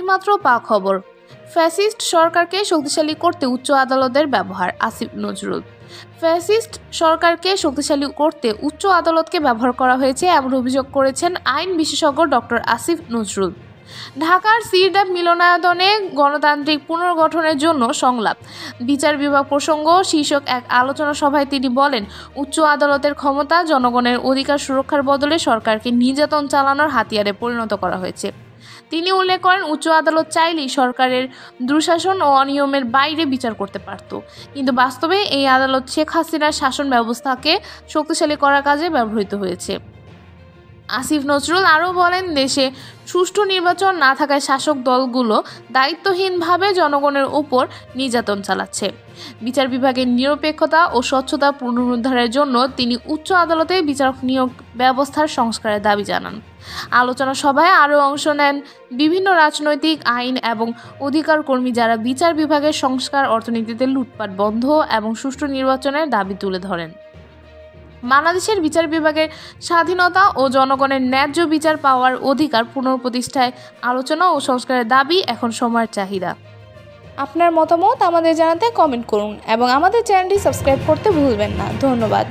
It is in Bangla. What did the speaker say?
মাত্র পা খবর। ফ্যাসিস্ট সরকারকে শক্তিশালী করতে উচ্চ আদালতের ব্যবহার। আসিফ নজরুল। ফ্যাসিস্ট সরকারকে শক্তিশালী করতে উচ্চ আদালতকে ব্যবহার করা হয়েছে এমন অভিযোগ করেছেন আইন বিশেষজ্ঞ ডক্টর আসিফ নজরুল। ঢাকার সিরডাপ মিলনায়তনে গণতান্ত্রিক পুনর্গঠনের জন্য সংলাপ বিচার বিভাগ প্রসঙ্গ শীর্ষক এক আলোচনা সভায় তিনি বলেন, উচ্চ আদালতের ক্ষমতা জনগণের অধিকার সুরক্ষার বদলে সরকারকে নির্যাতন চালানোর হাতিয়ারে পরিণত করা হয়েছে। তিনি উল্লেখ করেন, উচ্চ আদালত চাইলেই সরকারের দুঃশাসন ও অনিয়মের বাইরে বিচার করতে পারত, কিন্তু বাস্তবে এই আদালত শেখ হাসিনার শাসন ব্যবস্থাকে শক্তিশালী করার কাজে ব্যবহৃত হয়েছে। আসিফ নজরুল আরও বলেন, দেশে সুষ্ঠু নির্বাচন না থাকায় শাসক দলগুলো দায়িত্বহীনভাবে জনগণের উপর নির্যাতন চালাচ্ছে। বিচার বিভাগের নিরপেক্ষতা ও স্বচ্ছতা পুনরুদ্ধারের জন্য তিনি উচ্চ আদালতে বিচারক নিয়োগ ব্যবস্থার সংস্কারের দাবি জানান। আলোচনা সভায় আরও অংশ নেন বিভিন্ন রাজনৈতিক, আইন এবং অধিকার কর্মী, যারা বিচার বিভাগের সংস্কার, অর্থনীতিতে লুটপাট বন্ধ এবং সুষ্ঠু নির্বাচনের দাবি তুলে ধরেন। বাংলাদেশের বিচার বিভাগের স্বাধীনতা ও জনগণের ন্যায্য বিচার পাওয়ার অধিকার পুনঃপ্রতিষ্ঠায় আলোচনা ও সংস্কারের দাবি এখন সময়ের চাহিদা। আপনার মতামত আমাদের জানাতে কমেন্ট করুন এবং আমাদের চ্যানেলটি সাবস্ক্রাইব করতে ভুলবেন না। ধন্যবাদ।